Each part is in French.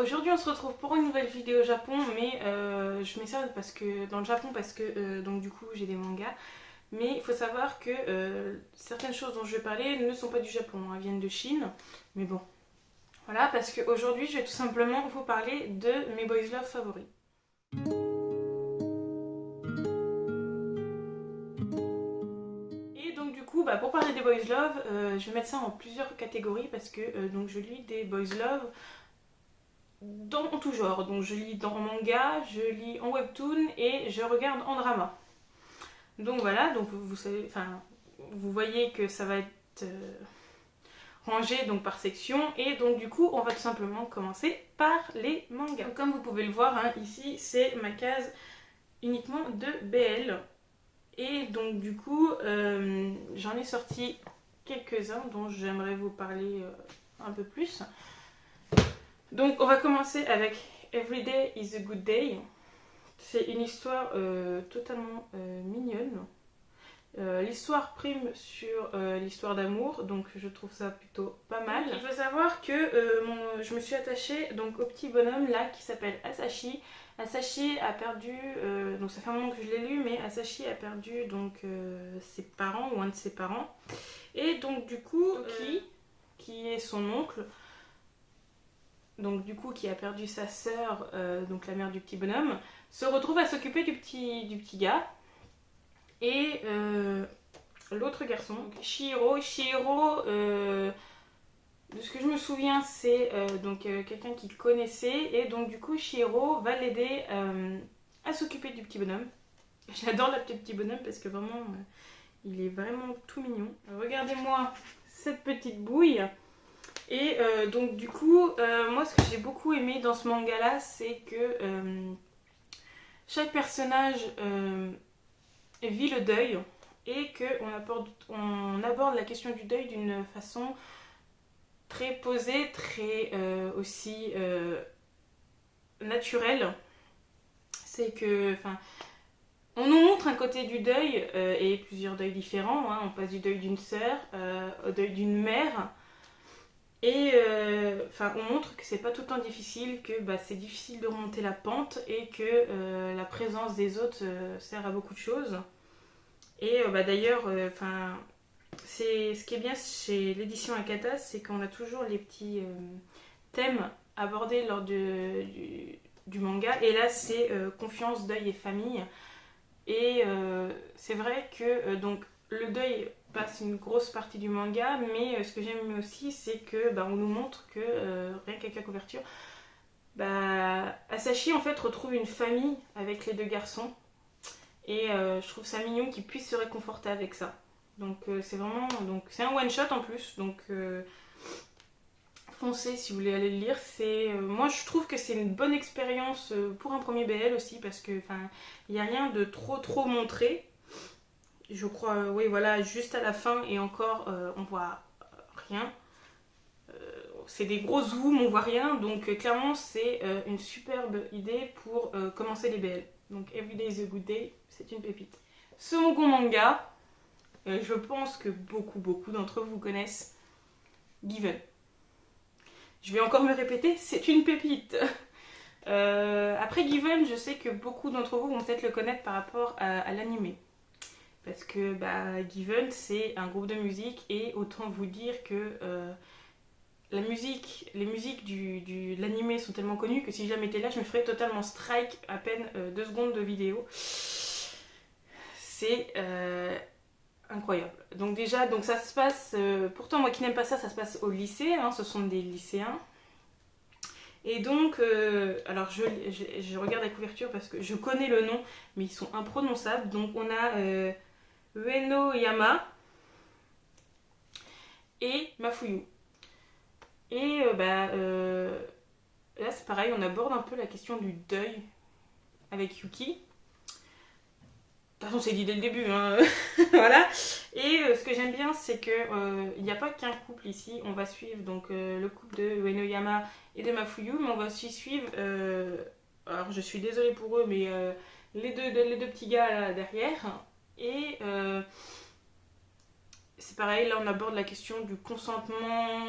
aujourd'hui on se retrouve pour une nouvelle vidéo au Japon, mais je mets ça parce que, dans le Japon parce que donc du coup j'ai des mangas. Mais il faut savoir que certaines choses dont je vais parler ne sont pas du Japon, elles viennent de Chine. Mais bon, voilà, parce qu'aujourd'hui je vais tout simplement vous parler de mes boys love favoris. Et donc du coup, pour parler des boys love, je vais mettre ça en plusieurs catégories parce que donc je lis des boys love en tout genre. Donc je lis en manga, je lis en webtoon et je regarde en drama. Donc voilà, donc vous savez, enfin, vous voyez que ça va être rangé donc par section et donc du coup on va tout simplement commencer par les mangas. Donc, comme vous pouvez le voir, hein, ici c'est ma case uniquement de BL et donc du coup j'en ai sorti quelques-uns dont j'aimerais vous parler un peu plus. Donc on va commencer avec Everyday is a Good Day. C'est une histoire totalement mignonne. L'histoire prime sur l'histoire d'amour, donc je trouve ça plutôt pas mal. Il faut savoir que je me suis attachée donc, au petit bonhomme là qui s'appelle Asashi. Asashi a perdu, donc ça fait un moment que je l'ai lu, mais Asashi a perdu donc ses parents ou un de ses parents. Et donc du coup, Toki, qui est son oncle, donc du coup qui a perdu sa sœur, donc la mère du petit bonhomme, se retrouve à s'occuper du petit gars. Et l'autre garçon, Shihiro, de ce que je me souviens, c'est quelqu'un qu'il connaissait. Et donc du coup, Shihiro va l'aider à s'occuper du petit bonhomme. J'adore le petit bonhomme parce que vraiment, il est vraiment tout mignon. Regardez-moi cette petite bouille. Et donc du coup, moi ce que j'ai beaucoup aimé dans ce manga-là, c'est que chaque personnage vit le deuil et qu'on aborde la question du deuil d'une façon très posée, très aussi naturelle. C'est que, enfin, on nous montre un côté du deuil et plusieurs deuils différents. Hein. On passe du deuil d'une sœur au deuil d'une mère. Et on montre que c'est pas tout le temps difficile, que c'est difficile de remonter la pente et que la présence des autres sert à beaucoup de choses. Et d'ailleurs, ce qui est bien chez l'édition Akata, c'est qu'on a toujours les petits thèmes abordés lors du manga. Et là, c'est confiance, deuil et famille. Et c'est vrai que donc le deuil passe une grosse partie du manga, mais ce que j'aime aussi, c'est que on nous montre que rien qu'avec la couverture, Asashi en fait retrouve une famille avec les deux garçons. Et je trouve ça mignon qu'ils puissent se réconforter avec ça. Donc c'est vraiment, donc c'est un one shot en plus, donc foncez si vous voulez aller le lire. Moi je trouve que c'est une bonne expérience pour un premier BL aussi parce que il n'y a rien de trop montré. Je crois, oui voilà, juste à la fin et encore on voit rien. C'est des gros zooms, on voit rien, donc clairement c'est une superbe idée pour commencer les BL. Donc Everyday is a Good Day, c'est une pépite. Second manga, je pense que beaucoup d'entre vous connaissent Given. Je vais encore me répéter, c'est une pépite. Après Given, je sais que beaucoup d'entre vous vont peut-être le connaître par rapport à l'animé. Parce que Given, c'est un groupe de musique et autant vous dire que les musiques de l'animé sont tellement connues que si jamais j'étais là, je me ferais totalement strike à peine 2 secondes de vidéo. C'est incroyable. Donc déjà, donc ça se passe... pourtant, moi qui n'aime pas ça, ça se passe au lycée. Hein, ce sont des lycéens. Et donc, alors je regarde la couverture parce que je connais le nom, mais ils sont imprononçables. Donc on a Ueno Yama et Mafuyu. Et là c'est pareil, on aborde un peu la question du deuil avec Yuki. De toute façon c'est dit dès le début, hein. Voilà. Et ce que j'aime bien c'est que il n'y a pas qu'un couple ici, on va suivre donc le couple de Uenoyama et de Mafuyu, mais on va aussi suivre, alors je suis désolée pour eux, mais les deux petits gars là derrière. Et c'est pareil, là on aborde la question du consentement,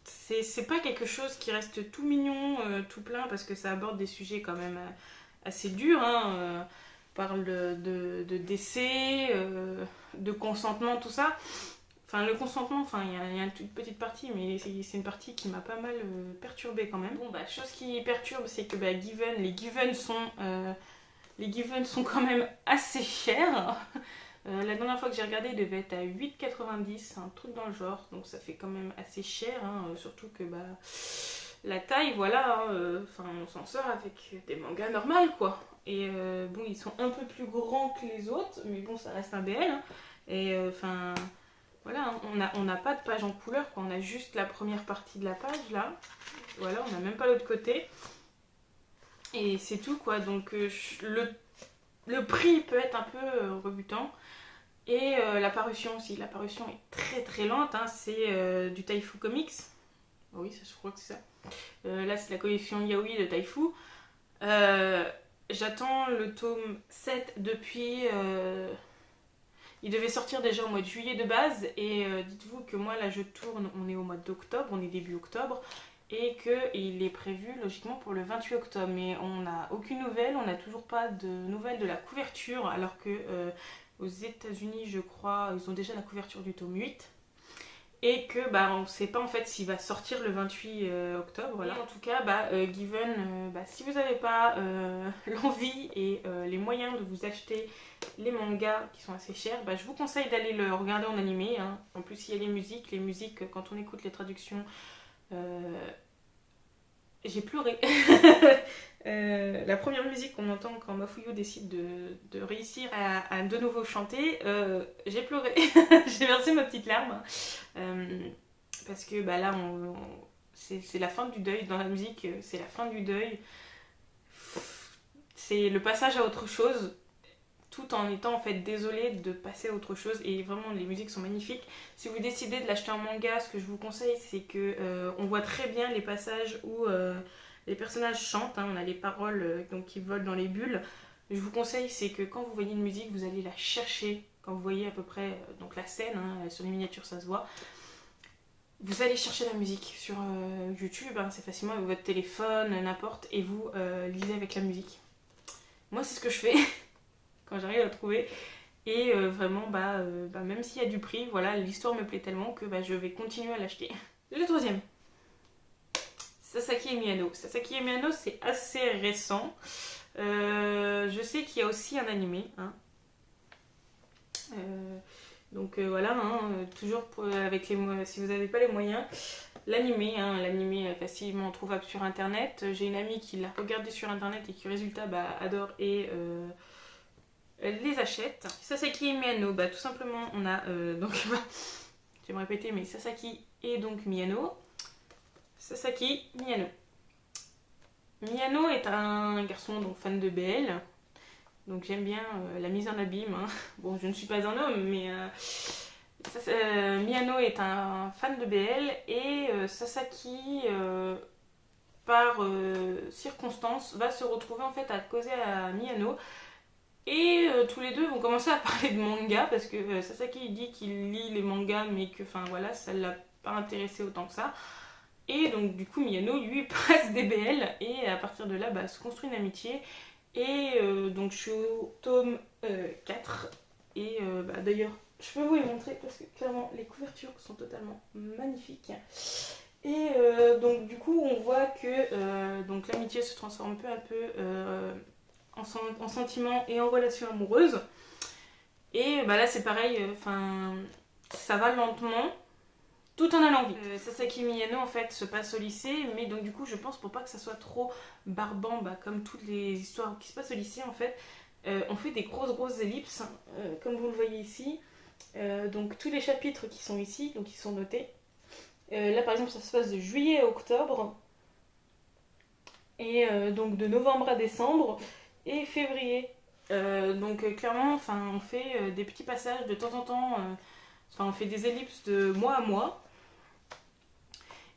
c'est pas quelque chose qui reste tout mignon, tout plein, parce que ça aborde des sujets quand même assez durs, hein. On parle de décès, de consentement, tout ça. Enfin, le consentement, enfin, il y a une toute petite partie, mais c'est une partie qui m'a pas mal perturbée quand même. Bon, bah, chose qui perturbe, c'est que bah, les Given sont quand même assez chers. La dernière fois que j'ai regardé, il devait être à 8,90, un truc dans le genre, donc ça fait quand même assez cher, hein, surtout que bah, la taille, voilà, enfin, on s'en sort avec des mangas normaux, quoi. Et bon, ils sont un peu plus grands que les autres, mais bon, ça reste un BL, hein. Et enfin, voilà, hein, on n'a pas de page en couleur, quoi. On a juste la première partie de la page, là. Voilà, on n'a même pas l'autre côté. Et c'est tout, quoi. Donc, le prix peut être un peu rebutant. Et la parution aussi. La parution est très très lente, hein. C'est du Taifu Comics. Oui, ça, je crois que c'est ça. Là, c'est la collection Yaoi de Taifu. J'attends le tome 7 depuis... Il devait sortir déjà au mois de juillet de base. Et dites-vous que moi, là, je tourne, on est au mois d'octobre, on est début octobre. Et qu'il est prévu logiquement pour le 28 octobre. Mais on n'a aucune nouvelle, on n'a toujours pas de nouvelles de la couverture. Alors que aux États-Unis, je crois, ils ont déjà la couverture du tome 8. Et que bah, on ne sait pas en fait s'il va sortir le 28 octobre. Voilà. Et en tout cas, bah, Given, bah, si vous n'avez pas l'envie et les moyens de vous acheter les mangas qui sont assez chers, bah, je vous conseille d'aller le regarder en animé, hein. En plus, il y a les musiques. Les musiques, quand on écoute les traductions, j'ai pleuré. La première musique qu'on entend quand Mafuyo décide de réussir à de nouveau chanter, j'ai pleuré. J'ai versé ma petite larme. Parce que bah, là, c'est la fin du deuil. Dans la musique, c'est la fin du deuil. C'est le passage à autre chose, tout en étant en fait désolé de passer à autre chose. Et vraiment, les musiques sont magnifiques. Si vous décidez de l'acheter en manga, ce que je vous conseille, c'est que on voit très bien les passages où les personnages chantent, hein. On a les paroles donc, qui volent dans les bulles. Je vous conseille, c'est que quand vous voyez une musique, vous allez la chercher. Quand vous voyez à peu près donc la scène, hein, sur les miniatures, ça se voit. Vous allez chercher la musique sur YouTube, hein, c'est facilement avec votre téléphone, n'importe, et vous lisez avec la musique. Moi, c'est ce que je fais quand j'arrive à trouver. Et vraiment, même s'il y a du prix, voilà, l'histoire me plaît tellement que je vais continuer à l'acheter. Le troisième, Sasaki et Miyano. Sasaki et Miyano, c'est assez récent. Je sais qu'il y a aussi un animé, hein. Donc voilà, hein, toujours avec si vous n'avez pas les moyens, l'animé, hein, l'animé est facilement trouvable sur internet. J'ai une amie qui l'a regardé sur internet et qui résultat adore et elle les achète. Sasaki et Miyano, tout simplement on a donc je vais me répéter, mais Sasaki et donc Miyano. Sasaki, Miyano. Miyano est un garçon donc fan de BL. Donc j'aime bien la mise en abîme, hein. Bon, je ne suis pas un homme, mais Miyano est un fan de BL et Sasaki, par circonstance, va se retrouver en fait à causer à Miyano. Et tous les deux vont commencer à parler de manga parce que Sasaki il dit qu'il lit les mangas mais que voilà, ça ne l'a pas intéressé autant que ça. Et donc du coup Miyano lui passe des BL et à partir de là se construit une amitié. Et donc je suis au tome 4 et d'ailleurs je peux vous les montrer parce que clairement les couvertures sont totalement magnifiques. Et donc du coup on voit que donc l'amitié se transforme peu à peu en sentiment et en relation amoureuse. Et là c'est pareil, ça va lentement tout en allant vite. Sasaki Miyano en fait se passe au lycée, mais donc du coup je pense pour pas que ça soit trop barbant, comme toutes les histoires qui se passent au lycée en fait, on fait des grosses ellipses, comme vous le voyez ici. Donc tous les chapitres qui sont ici, donc ils sont notés. Là par exemple ça se passe de juillet à octobre, et donc de novembre à décembre, et février. Donc clairement on fait des petits passages de temps en temps, on fait des ellipses de mois à mois.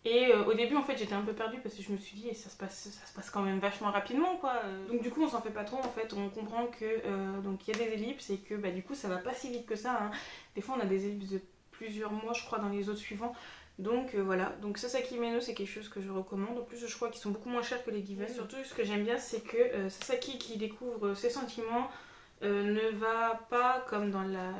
Et au début en fait j'étais un peu perdue parce que je me suis dit ça se passe quand même vachement rapidement quoi. Donc du coup on s'en fait pas trop en fait, on comprend que donc il y a des ellipses et que du coup ça va pas si vite que ça, hein. Des fois on a des ellipses de plusieurs mois je crois dans les autres suivants. Donc voilà, donc Sasaki Ueno c'est quelque chose que je recommande. En plus je crois qu'ils sont beaucoup moins chers que les Given. Surtout ce que j'aime bien c'est que Sasaki qui découvre ses sentiments ne va pas comme dans la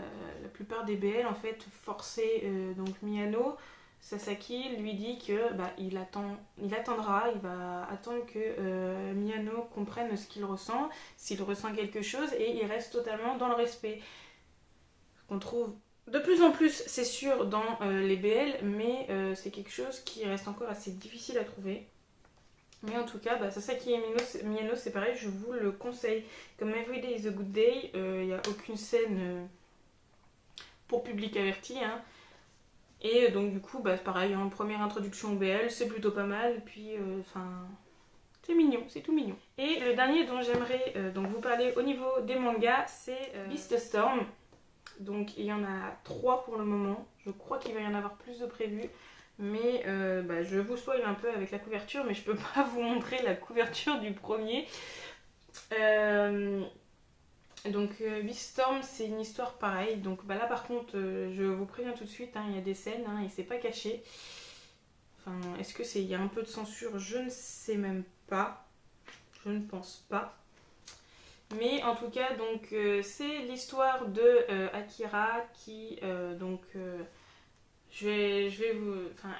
plupart des BL en fait forcer donc Miyano. Sasaki lui dit que il attendra, il va attendre que Miyano comprenne ce qu'il ressent, s'il ressent quelque chose, et il reste totalement dans le respect. Qu'on trouve de plus en plus, c'est sûr, dans les BL, mais c'est quelque chose qui reste encore assez difficile à trouver. Mais en tout cas, Sasaki Miyano, c'est pareil, je vous le conseille. Comme Everyday is a Good Day, il n'y a aucune scène pour public averti. Hein. Et donc du coup, pareil, en première introduction au BL, c'est plutôt pas mal. Puis, c'est mignon, c'est tout mignon. Et le dernier dont j'aimerais donc vous parler au niveau des mangas, c'est Beast Storm. Donc il y en a 3 pour le moment. Je crois qu'il va y en avoir plus de prévus. Mais je vous spoil un peu avec la couverture, mais je peux pas vous montrer la couverture du premier. Donc Beast Storm, c'est une histoire pareille. Donc là par contre, je vous préviens tout de suite, hein, il y a des scènes, hein, il s'est pas caché. Enfin, est-ce que il y a un peu de censure? Je ne sais même pas. Je ne pense pas. Mais en tout cas, donc c'est l'histoire de Akira qui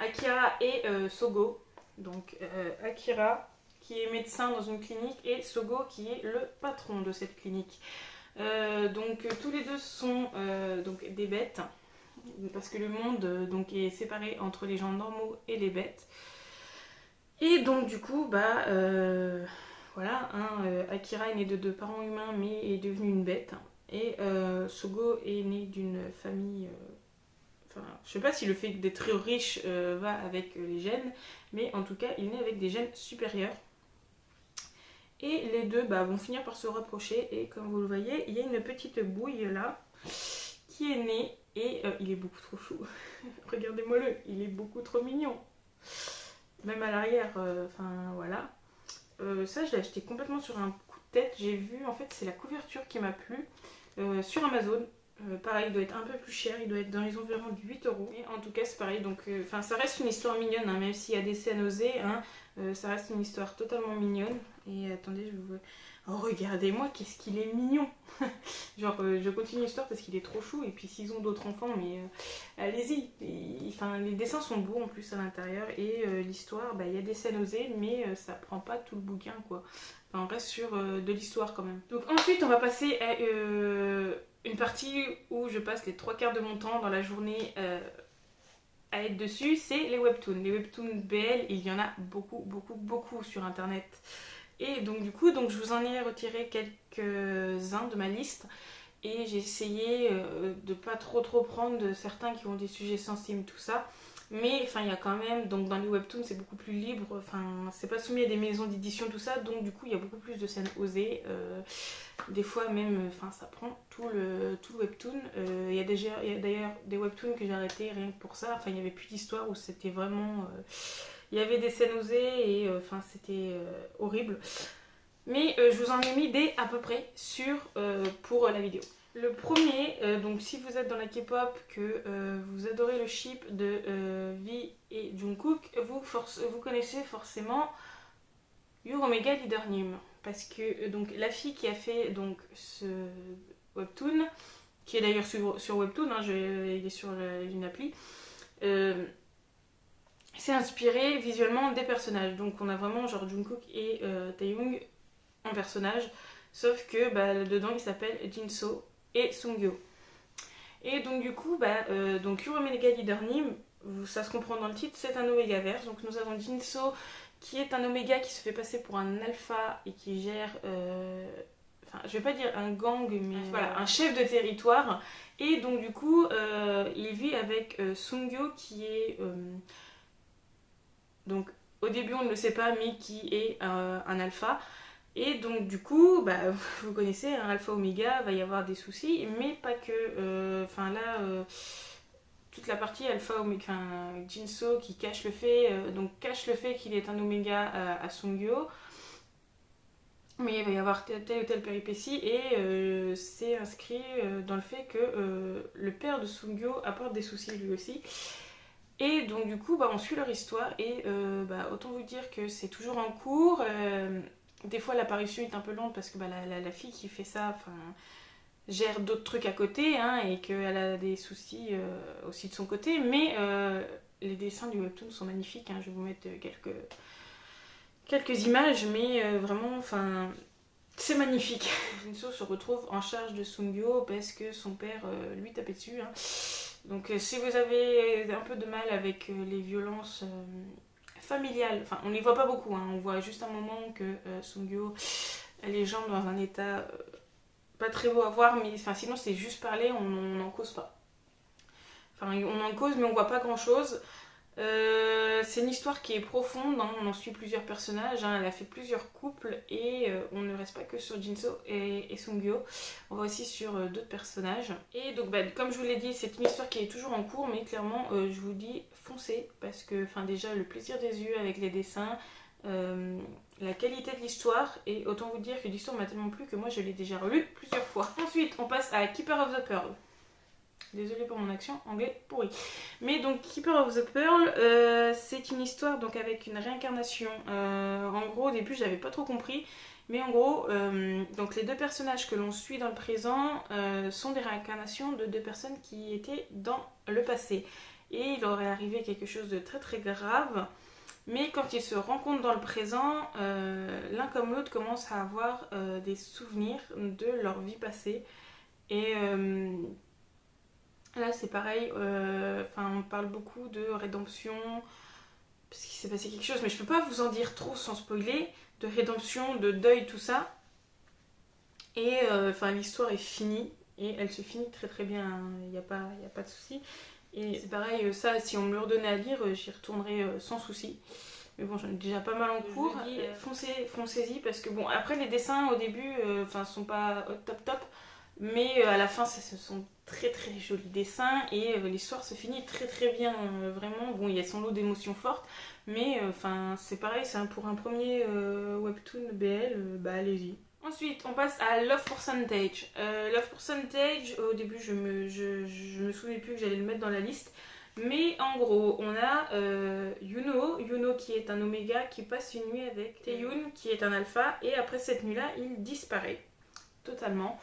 Akira et Sogo. Donc Akira qui est médecin dans une clinique et Sogo qui est le patron de cette clinique. Donc tous les deux sont donc des bêtes parce que le monde donc est séparé entre les gens normaux et les bêtes. Et donc du coup voilà, Akira est né de 2 parents humains mais est devenu une bête. Et Sogo est né d'une famille. Je sais pas si le fait d'être riche va avec les gènes, mais en tout cas, il est né avec des gènes supérieurs. Et les deux vont finir par se rapprocher. Et comme vous le voyez, il y a une petite bouille là qui est née. Et il est beaucoup trop chou. Regardez-moi-le, il est beaucoup trop mignon. Même à l'arrière, voilà. Ça, je l'ai acheté complètement sur un coup de tête. J'ai vu, en fait, c'est la couverture qui m'a plu sur Amazon. Pareil, il doit être un peu plus cher, il doit être dans les environs de 8 euros. Et en tout cas, c'est pareil, donc ça reste une histoire mignonne, hein, même s'il y a des scènes osées, hein, ça reste une histoire totalement mignonne. Et attendez, je vous. Oh, regardez-moi, qu'est-ce qu'il est mignon! Genre, je continue l'histoire parce qu'il est trop chou, et puis s'ils ont d'autres enfants, mais allez-y! Les dessins sont beaux en plus à l'intérieur, et l'histoire, il y a des scènes osées, mais ça prend pas tout le bouquin, quoi. Enfin, on reste sur de l'histoire quand même. Donc ensuite, on va passer à une partie où je passe les 3/4 de mon temps dans la journée à être dessus, c'est les webtoons. Les webtoons BL, il y en a beaucoup, beaucoup, beaucoup sur internet. Et donc du coup, je vous en ai retiré quelques-uns de ma liste. Et j'ai essayé de pas trop prendre certains qui ont des sujets sensibles, tout ça. Mais il y a quand même, donc dans les webtoons c'est beaucoup plus libre, c'est pas soumis à des maisons d'édition, tout ça, donc du coup il y a beaucoup plus de scènes osées. Des fois même, ça prend tout le webtoon. Il y a d'ailleurs des webtoons que j'ai arrêtés rien que pour ça. Il n'y avait plus d'histoire où c'était vraiment. Il y avait des scènes osées et c'était horrible. Mais je vous en ai mis des à peu près sûrs pour la vidéo. Le premier, donc si vous êtes dans la K-pop, que vous adorez le ship de V et Jungkook, vous connaissez forcément Your Omega Leader Nim. Parce que donc, la fille qui a fait donc, ce webtoon, qui est d'ailleurs sur Webtoon, hein, il est sur une appli, s'est inspiré visuellement des personnages. Donc on a vraiment genre Jungkook et Taehyung en personnage, sauf que dedans il s'appelle Jinso et Sungyo. Et donc du coup, donc Your Omega Leader Nim, ça se comprend dans le titre, c'est un Omégaverse. Donc nous avons Jinso qui est un Oméga qui se fait passer pour un alpha et qui gère, je vais pas dire un gang, mais voilà, un chef de territoire. Et donc du coup, il vit avec Sungyo qui est, donc au début on ne le sait pas, mais qui est un alpha. Et donc du coup, vous connaissez, un alpha oméga, va y avoir des soucis, mais pas que. Toute la partie alpha oméga, Jinso qui cache le fait, qu'il est un oméga à Sungyo. Mais il va y avoir telle ou telle péripétie et c'est inscrit dans le fait que le père de Sungyo apporte des soucis lui aussi. Et donc du coup on suit leur histoire et autant vous dire que c'est toujours en cours. Des fois l'apparition est un peu lente parce que la fille qui fait ça gère d'autres trucs à côté hein, et qu'elle a des soucis aussi de son côté. Mais les dessins du webtoon sont magnifiques. Hein. Je vais vous mettre quelques images, mais vraiment, c'est magnifique. Jinso se retrouve en charge de Sungyo parce que son père lui tapait dessus. Hein. Donc si vous avez un peu de mal avec les violences familiales, enfin on les voit pas beaucoup, hein, on voit juste un moment que Sungyo a les jambes dans un état pas très beau à voir, mais sinon c'est juste parler, on n'en cause pas. Enfin on en cause mais on voit pas grand chose. C'est une histoire qui est profonde, hein, on en suit plusieurs personnages, hein, elle a fait plusieurs couples et on ne reste pas que sur Jinso et Sungyo, on va aussi sur d'autres personnages. Et donc comme je vous l'ai dit, c'est une histoire qui est toujours en cours, mais clairement je vous dis foncez parce que déjà le plaisir des yeux avec les dessins, la qualité de l'histoire, et autant vous dire que l'histoire m'a tellement plu que moi je l'ai déjà relue plusieurs fois. Ensuite on passe à Keeper of the Pearl. Désolée pour mon accent anglais pourri. Mais donc Keeper of the Pearl, c'est une histoire donc avec une réincarnation. En gros au début j'avais pas trop compris. Mais en gros, donc les deux personnages que l'on suit dans le présent sont des réincarnations de deux personnes qui étaient dans le passé. Et il leur est arrivé quelque chose de très très grave. Mais quand ils se rencontrent dans le présent, l'un comme l'autre commence à avoir des souvenirs de leur vie passée. Et là c'est pareil, on parle beaucoup de rédemption, parce qu'il s'est passé quelque chose, mais je peux pas vous en dire trop sans spoiler, de rédemption, de deuil, tout ça. Et l'histoire est finie, et elle se finit très très bien, il n'y a pas de souci. Et c'est pareil, ça si on me le redonnait à lire, j'y retournerai sans souci. Mais bon, j'en ai déjà pas mal en cours. Je dis, foncez-y, parce que bon, après les dessins au début, sont pas top, mais à la fin, ce sont très très jolis dessins et l'histoire se finit très très bien, vraiment. Bon, il y a son lot d'émotions fortes, mais c'est pareil, pour un premier webtoon BL, allez-y. Ensuite, on passe à Love Percentage. Love Percentage, au début, je me souvenais plus que j'allais le mettre dans la liste. Mais en gros, on a Yuno qui est un oméga qui passe une nuit avec Taeyoon qui est un alpha, et après cette nuit-là, il disparaît totalement.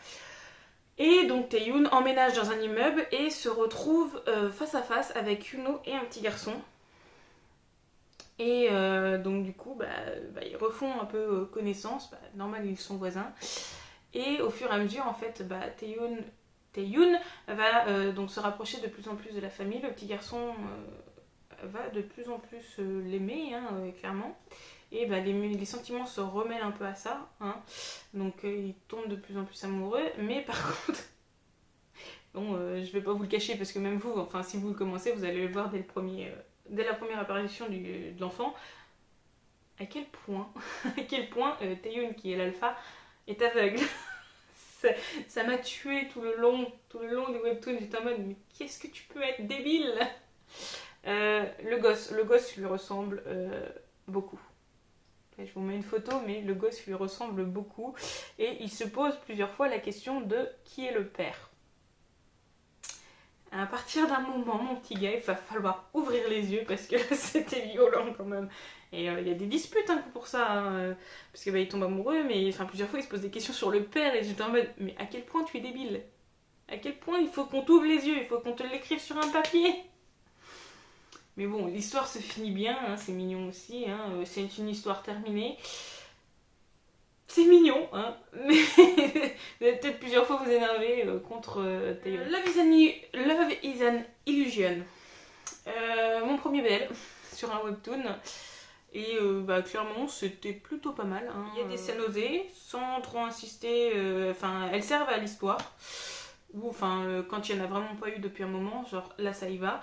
Et donc Taeyoon emménage dans un immeuble et se retrouve face à face avec Yuno et un petit garçon. Et donc du coup, ils refont un peu connaissance, normal ils sont voisins. Et au fur et à mesure, en fait, Taeyoon va donc se rapprocher de plus en plus de la famille. Le petit garçon va de plus en plus l'aimer, hein, clairement. Et les sentiments se remêlent un peu à ça. Hein. Donc il tombe de plus en plus amoureux. Mais par contre, bon, je vais pas vous le cacher parce que même vous, si vous le commencez, vous allez le voir dès la première apparition de l'enfant. À quel point Taeyoon, qui est l'alpha, est aveugle. Ça m'a tué tout le long du webtoon. J'étais en mode, mais qu'est-ce que tu peux être débile. Le gosse lui ressemble beaucoup. Je vous mets une photo, mais le gosse lui ressemble beaucoup. Et il se pose plusieurs fois la question de qui est le père. À partir d'un moment, mon petit gars, il va falloir ouvrir les yeux parce que c'était violent quand même. Et il y a des disputes pour ça, hein, parce qu'il tombe amoureux, mais plusieurs fois il se pose des questions sur le père et j'étais en mode, mais à quel point tu es débile? À quel point il faut qu'on t'ouvre les yeux, il faut qu'on te l'écrive sur un papier? Mais bon, l'histoire se finit bien, hein, c'est mignon aussi, hein, c'est une histoire terminée. C'est mignon, hein, mais vous allez peut-être plusieurs fois vous énerver contre Taeyeon. Love is an Illusion. Mon premier BL sur un webtoon. Et clairement, c'était plutôt pas mal. Hein. Il y a des scènes osées, sans trop insister. Elles servent à l'histoire. Ou quand il n'y en a vraiment pas eu depuis un moment, genre là ça y va.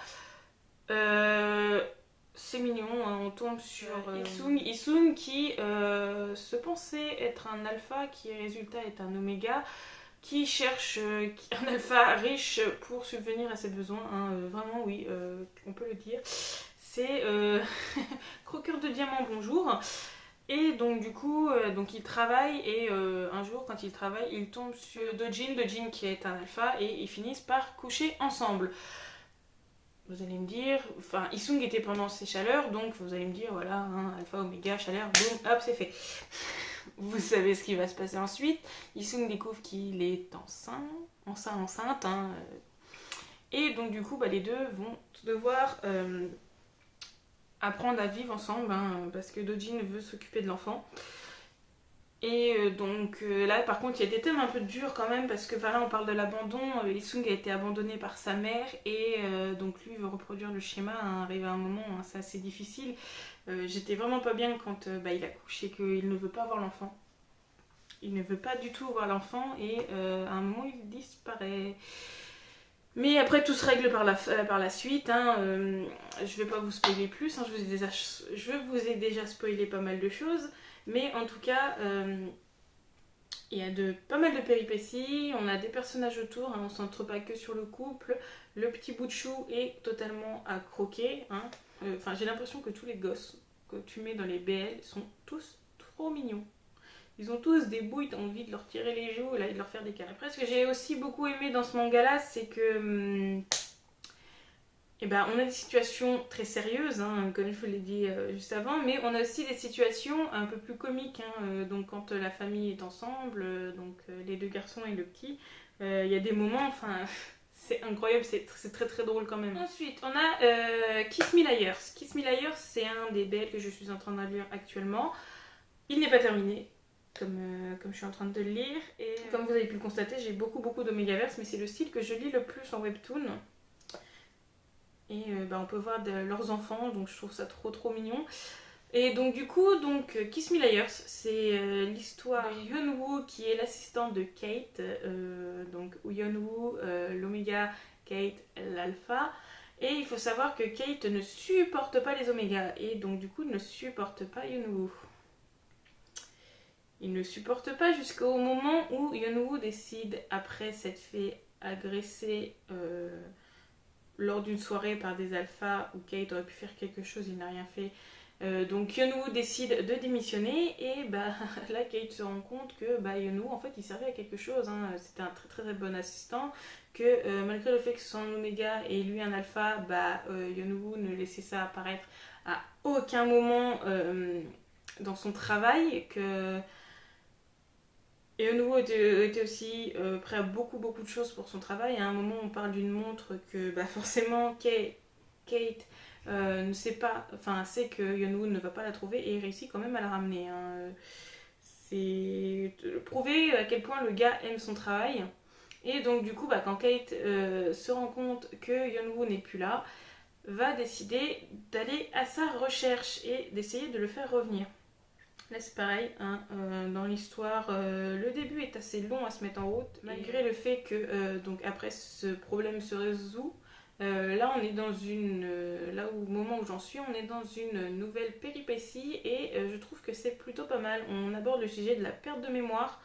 C'est mignon, hein, on tombe sur Isung qui se pensait être un alpha, qui résultat est un oméga, qui cherche un alpha riche pour subvenir à ses besoins. Hein, vraiment, oui, on peut le dire. C'est croqueur de diamants, bonjour. Et donc du coup, il travaille et un jour quand il travaille, il tombe sur Dojin qui est un alpha et ils finissent par coucher ensemble. Vous allez me dire, enfin Isung était pendant ses chaleurs, donc vous allez me dire voilà, hein, alpha, oméga, chaleur, boum, hop, c'est fait. Vous savez ce qui va se passer ensuite. Isung découvre qu'il est enceinte, hein, et donc du coup bah, les deux vont devoir apprendre à vivre ensemble, hein, parce que Dojin veut s'occuper de l'enfant. Et donc là par contre il y a des thèmes un peu durs quand même parce que voilà on parle de l'abandon, Isung a été abandonné par sa mère et donc lui veut reproduire le schéma, hein, arrivé à un moment hein, c'est assez difficile. J'étais vraiment pas bien quand bah, il accouche et qu'il ne veut pas voir l'enfant. Il ne veut pas du tout voir l'enfant et à un moment il disparaît. Mais après tout se règle par la suite, hein, je vais pas vous spoiler plus, hein, je vous ai déjà spoilé pas mal de choses. Mais en tout cas, il y a pas mal de péripéties, on a des personnages autour, hein, on ne se centre pas que sur le couple. Le petit bout de chou est totalement à croquer. Hein. J'ai l'impression que tous les gosses que tu mets dans les BL sont tous trop mignons. Ils ont tous des bouilles, t'as envie de leur tirer les joues là, et de leur faire des câlins. Après, ce que j'ai aussi beaucoup aimé dans ce manga-là, c'est que... Eh ben, on a des situations très sérieuses, hein, comme je vous l'ai dit juste avant, mais on a aussi des situations un peu plus comiques. Hein, donc quand la famille est ensemble, donc les deux garçons et le petit, il y a des moments, enfin, c'est incroyable, c'est très très drôle quand même. Ensuite, on a Kiss Me Liars. Kiss Me Liars, c'est un des BL que je suis en train de lire actuellement. Il n'est pas terminé. Comme je suis en train de le lire, et comme vous avez pu le constater, j'ai beaucoup d'Omegaverse, mais c'est le style que je lis le plus en webtoon. Et on peut voir leurs enfants, donc je trouve ça trop mignon. Et donc du coup, Kiss Me Liars, c'est l'histoire de Yeonwoo qui est l'assistante de Kate, donc Yeonwoo, l'oméga, Kate, l'alpha. Et il faut savoir que Kate ne supporte pas les omégas, et donc du coup ne supporte pas Yeonwoo. Il ne supporte pas jusqu'au moment où Yeonwoo décide, après s'être fait agresser lors d'une soirée par des alphas où Kate aurait pu faire quelque chose, il n'a rien fait. Donc Yeonwoo décide de démissionner et bah, là Kate se rend compte que bah, Yeonwoo en fait il servait à quelque chose, hein. C'était un très bon assistant, que malgré le fait que ce soit un oméga et lui un alpha, bah, Yeonwoo ne laissait ça apparaître à aucun moment dans son travail, que Yeonwoo était aussi prêt à beaucoup de choses pour son travail. À un moment, on parle d'une montre que bah, forcément Kate ne sait pas, enfin sait que Yeonwoo ne va pas la trouver et réussit quand même à la ramener. Hein. C'est prouver à quel point le gars aime son travail. Et donc du coup, bah, quand Kate se rend compte que Yeonwoo n'est plus là, va décider d'aller à sa recherche et d'essayer de le faire revenir. Là c'est pareil, hein, dans l'histoire, le début est assez long à se mettre en route, malgré le fait que donc après ce problème se résout. Là on est dans une, là au moment où j'en suis, on est dans une nouvelle péripétie et je trouve que c'est plutôt pas mal. On aborde le sujet de la perte de mémoire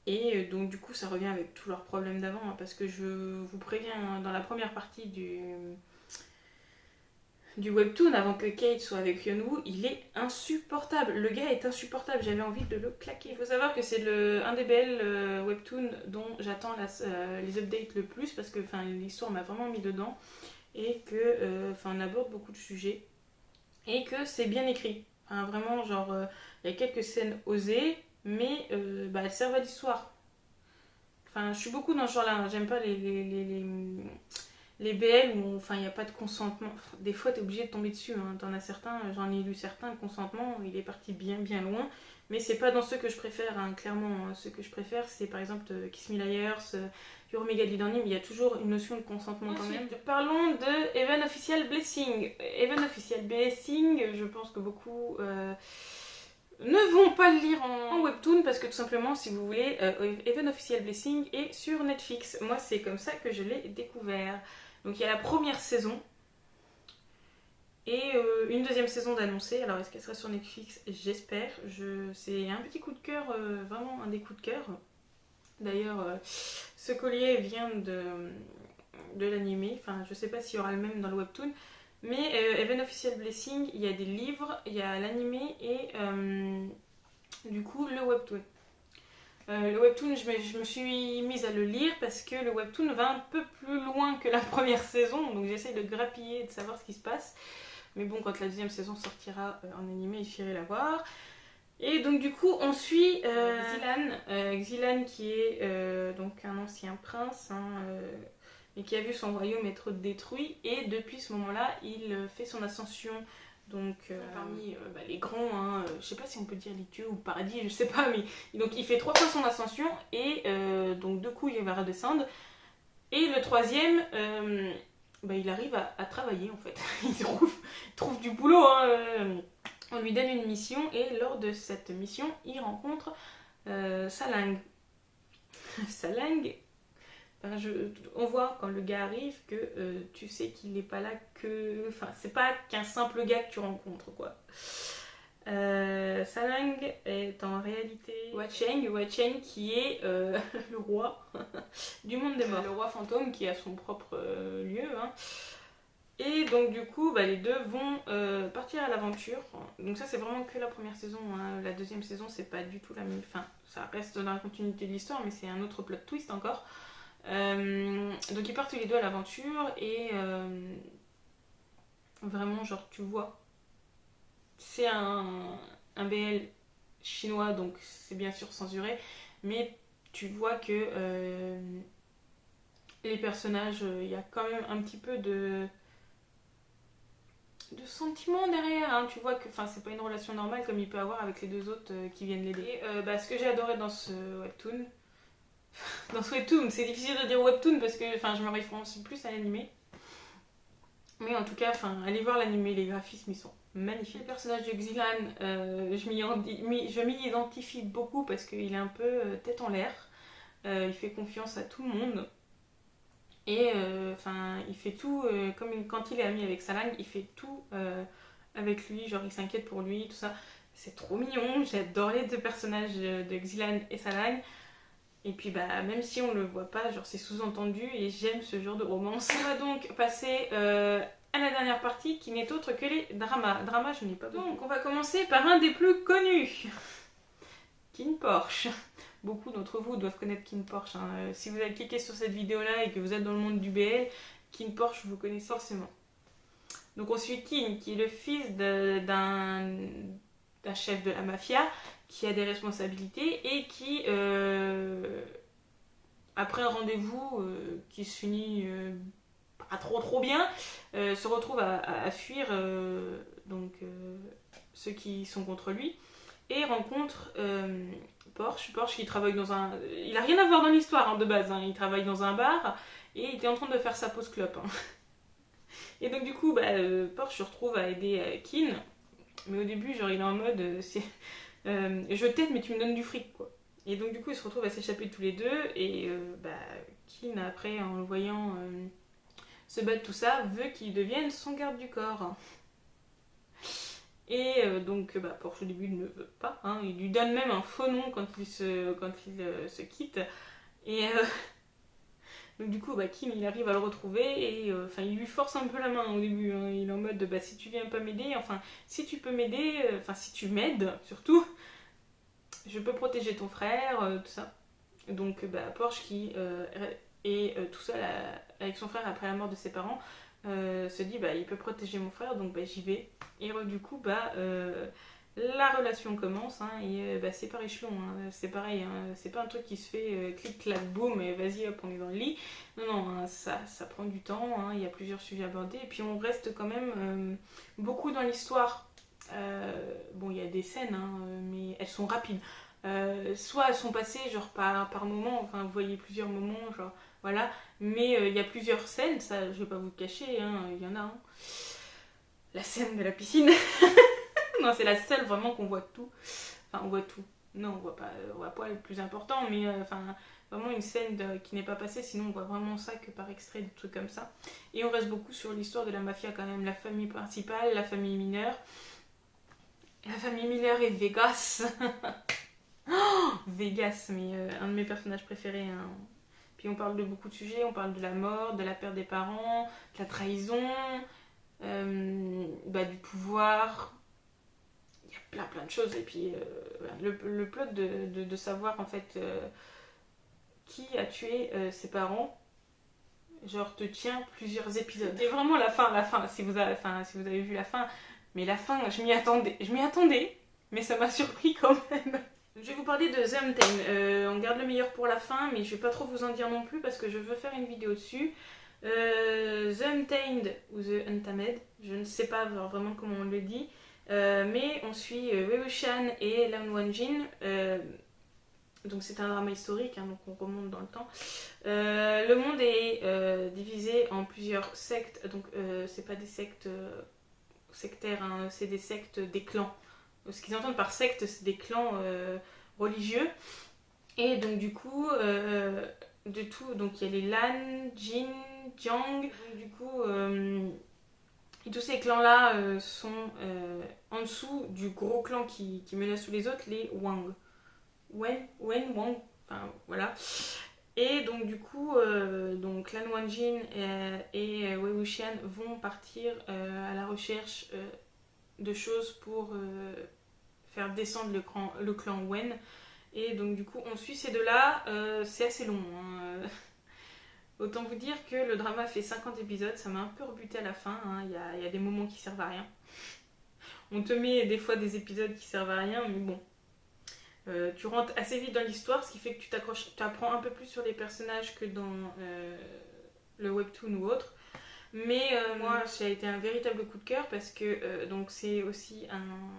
et donc du coup ça revient avec tous leurs problèmes d'avant, hein, parce que je vous préviens, hein, dans la première partie du webtoon, avant que Kate soit avec Yeonwoo, il est insupportable. Le gars est insupportable, j'avais envie de le claquer. Il faut savoir que c'est un des belles webtoons dont j'attends les updates le plus, parce que l'histoire m'a vraiment mis dedans, et que on aborde beaucoup de sujets, et que c'est bien écrit. Enfin, vraiment, genre, il y a quelques scènes osées, mais elles servent à l'histoire. Enfin, je suis beaucoup dans ce genre-là, hein. J'aime pas les BL où il n'y a pas de consentement. Des fois t'es obligé de tomber dessus, hein. T'en as certains, j'en ai lu certains, le consentement il est parti bien loin, mais c'est pas dans ceux que je préfère, hein, clairement. Ceux que je préfère c'est par exemple Kiss Me Liars, Your Mega Didani, mais il y a toujours une notion de consentement. Ensuite, quand même. Parlons de Even Official Blessing. Even Official Blessing, je pense que beaucoup ne vont pas le lire en webtoon, parce que tout simplement, si vous voulez, Even Official Blessing est sur Netflix. Moi c'est comme ça que je l'ai découvert. Donc il y a la première saison et une deuxième saison d'annoncer. Alors est-ce qu'elle sera sur Netflix? J'espère. C'est un petit coup de cœur, vraiment un des coups de cœur. D'ailleurs, ce collier vient de l'animé. Enfin, je sais pas s'il y aura le même dans le webtoon. Mais Even Official Blessing, il y a des livres, il y a l'animé et du coup le webtoon. Le webtoon, je me suis mise à le lire parce que le webtoon va un peu plus loin que la première saison, donc j'essaye de grappiller et de savoir ce qui se passe. Mais bon, quand la deuxième saison sortira en animé, j'irai la voir. Et donc du coup, on suit Xilan qui est donc un ancien prince, hein, mais qui a vu son royaume être détruit. Et depuis ce moment-là, il fait son ascension. Donc parmi les grands, hein, je sais pas si on peut dire les dieux ou paradis, je sais pas, mais donc il fait 3 fois son ascension et donc 2 coups il va redescendre. Et le troisième, il arrive à travailler en fait. Il trouve du boulot. Hein, on lui donne une mission et lors de cette mission, il rencontre Salang. Salang, on voit quand le gars arrive que tu sais qu'il n'est pas là que... Enfin, c'est pas qu'un simple gars que tu rencontres, quoi. Salang est en réalité Wacheng qui est le roi du monde des morts. Le roi fantôme qui a son propre lieu, hein. Et donc du coup, les deux vont partir à l'aventure. Donc ça, c'est vraiment que la première saison. Hein. La deuxième saison, c'est pas du tout la même. Enfin, ça reste dans la continuité de l'histoire, mais c'est un autre plot twist encore. Donc ils partent tous les deux à l'aventure et vraiment, genre, tu vois, c'est un BL chinois, donc c'est bien sûr censuré, mais tu vois que les personnages, il y a quand même un petit peu de sentiments derrière, hein. Tu vois que c'est pas une relation normale comme il peut avoir avec les deux autres qui viennent l'aider. Ce que j'ai adoré dans ce webtoon, c'est difficile de dire webtoon parce que je me référencie plus à l'animé. Mais en tout cas, allez voir l'animé, les graphismes ils sont magnifiques. Le personnage de Xilan, je m'y identifie beaucoup parce qu'il est un peu tête en l'air. Il fait confiance à tout le monde. Et il fait tout, comme quand il est ami avec Salang, il fait tout avec lui, genre il s'inquiète pour lui, tout ça. C'est trop mignon, j'adore les deux personnages de Xilan et Salang. Et puis même si on le voit pas, genre c'est sous-entendu et j'aime ce genre de romance. On va donc passer à la dernière partie qui n'est autre que les dramas. Dramas, je n'ai pas beaucoup. Donc on va commencer par un des plus connus, KinnPorsche. Beaucoup d'entre vous doivent connaître KinnPorsche. Hein. Si vous avez cliqué sur cette vidéo-là et que vous êtes dans le monde du BL, KinnPorsche, vous connaissez forcément. Donc on suit Kinn, qui est le fils d'un chef de la mafia, qui a des responsabilités et qui, après un rendez-vous qui se finit pas trop bien, se retrouve à fuir ceux qui sont contre lui et rencontre Porsche qui travaille dans un... Il a rien à voir dans l'histoire hein, de base, hein. Il travaille dans un bar et il était en train de faire sa pause clope. Hein. Et donc du coup, Porsche se retrouve à aider Kinn, mais au début, genre il est en mode... je t'aide mais tu me donnes du fric, quoi. Et donc du coup, ils se retrouvent à s'échapper tous les deux et Kinn, après, en le voyant se battre tout ça, veut qu'il devienne son garde du corps. Et Porsche au début il ne veut pas, hein. Il lui donne même un faux nom quand il se quitte. Et donc du coup Kinn il arrive à le retrouver et il lui force un peu la main au début. Hein. Il est en mode si tu viens pas m'aider, si tu peux m'aider, si tu m'aides surtout, je peux protéger ton frère, tout ça. Donc Porsche qui est tout seul avec son frère après la mort de ses parents. Se dit il peut protéger mon frère donc j'y vais et du coup la relation commence hein, et c'est par échelon hein, c'est pareil hein, c'est pas un truc qui se fait clic clac boum et vas-y hop on est dans le lit, non hein, ça prend du temps hein, il y a plusieurs sujets abordés et puis on reste quand même beaucoup dans l'histoire. Il y a des scènes hein, mais elles sont rapides, soit elles sont passées genre par moment, vous voyez plusieurs moments genre voilà, mais il y a plusieurs scènes, ça je vais pas vous le cacher, hein, il y en a. Hein. La scène de la piscine, non c'est la seule vraiment qu'on voit tout. On voit tout. Non, on voit pas le plus important, mais vraiment une scène qui n'est pas passée, sinon on voit vraiment ça que par extrait, des trucs comme ça. Et on reste beaucoup sur l'histoire de la mafia quand même, la famille principale, la famille mineure. La famille mineure et Vegas. Oh, Vegas, mais un de mes personnages préférés. Hein. Puis on parle de beaucoup de sujets, on parle de la mort, de la perte des parents, de la trahison, du pouvoir. Il y a plein de choses. Et puis le plot de savoir en fait qui a tué ses parents, genre te tient plusieurs épisodes. Et vraiment la fin, si vous avez vu la fin, mais la fin, je m'y attendais, mais ça m'a surpris quand même. Je vais vous parler de The Untamed. On garde le meilleur pour la fin, mais je vais pas trop vous en dire non plus parce que je veux faire une vidéo dessus. The Untamed ou The Untamed, je ne sais pas vraiment comment on le dit, mais on suit Wei Wuxian et Lan Wangjin. Donc c'est un drama historique, hein, donc on remonte dans le temps. Le monde est divisé en plusieurs sectes, donc c'est pas des sectes sectaires, hein, c'est des sectes des clans. Ce qu'ils entendent par secte, c'est des clans religieux. Et donc du coup, de tout, donc il y a les Lan, Jin, Jiang. Donc, du coup, et tous ces clans-là sont en dessous du gros clan qui menace tous les autres, les Wang. Wang, enfin voilà. Et donc du coup, donc Lan Wangjin et Wei Wuxian vont partir à la recherche de choses pour faire descendre le clan Wen. Et donc du coup on suit ces deux-là, c'est assez long. Hein. Autant vous dire que le drama fait 50 épisodes, ça m'a un peu rebuté à la fin, hein. Il y a des moments qui servent à rien. On te met des fois des épisodes qui servent à rien, mais bon. Tu rentres assez vite dans l'histoire, ce qui fait que tu apprends un peu plus sur les personnages que dans le webtoon ou autre. Mais moi, ça a été un véritable coup de cœur parce que donc c'est aussi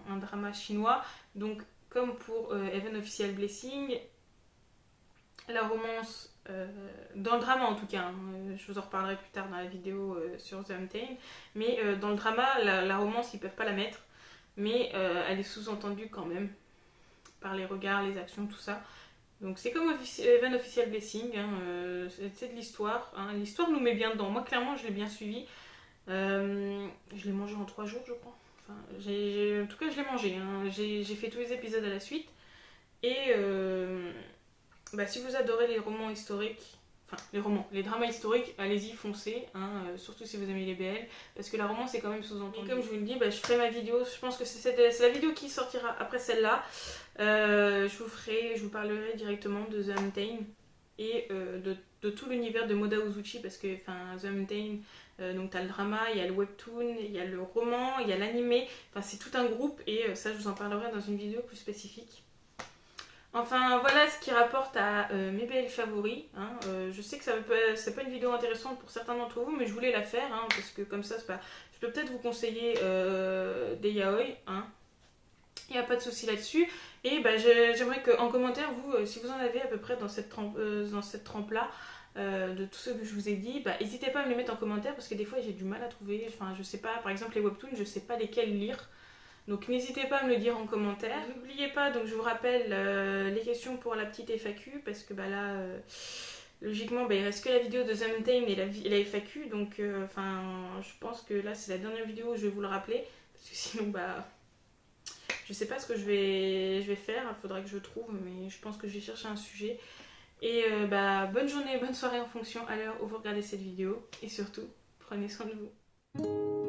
un drama chinois. Donc, comme pour Heaven Official Blessing, la romance, dans le drama en tout cas, hein, je vous en reparlerai plus tard dans la vidéo sur The Untamed, mais dans le drama, la romance, ils peuvent pas la mettre, mais elle est sous-entendue quand même, par les regards, les actions, tout ça. Donc c'est comme Heaven Official Blessing, hein, c'est de l'histoire. Hein. L'histoire nous met bien dedans. Moi clairement je l'ai bien suivi. Je l'ai mangé en 3 jours je crois. Enfin, en tout cas je l'ai mangé. Hein. J'ai fait tous les épisodes à la suite. Et si vous adorez les romans historiques, les dramas historiques, allez-y, foncez, hein, surtout si vous aimez les BL, parce que la romance est quand même sous-entendue. Et comme je vous le dis, je ferai ma vidéo, je pense que c'est la vidéo qui sortira après celle-là. Je vous parlerai directement de The Untamed et de tout l'univers de Moda Uzuchi, parce que The Untamed, donc t'as le drama, il y a le webtoon, il y a le roman, il y a l'animé, c'est tout un groupe, et ça je vous en parlerai dans une vidéo plus spécifique. Enfin voilà ce qui rapporte à mes BL favoris. Hein. Je sais que c'est pas une vidéo intéressante pour certains d'entre vous, mais je voulais la faire hein, parce que comme ça, je peux peut-être vous conseiller des yaoi. Hein. Il n'y a pas de souci là-dessus. Et j'aimerais qu'en commentaire, vous, si vous en avez à peu près dans cette trempe-là, de tout ce que je vous ai dit, n'hésitez pas à me les mettre en commentaire parce que des fois j'ai du mal à trouver. Enfin, je sais pas, par exemple les webtoons, je sais pas lesquels lire. Donc n'hésitez pas à me le dire en commentaire. N'oubliez pas, donc je vous rappelle les questions pour la petite FAQ parce que là, logiquement, il reste que la vidéo de The Untamed et la FAQ. Donc je pense que là c'est la dernière vidéo où je vais vous le rappeler parce que sinon je sais pas ce que je vais faire. Il faudra que je trouve, mais je pense que je vais chercher un sujet. Et bonne journée, bonne soirée en fonction à l'heure où vous regardez cette vidéo et surtout prenez soin de vous.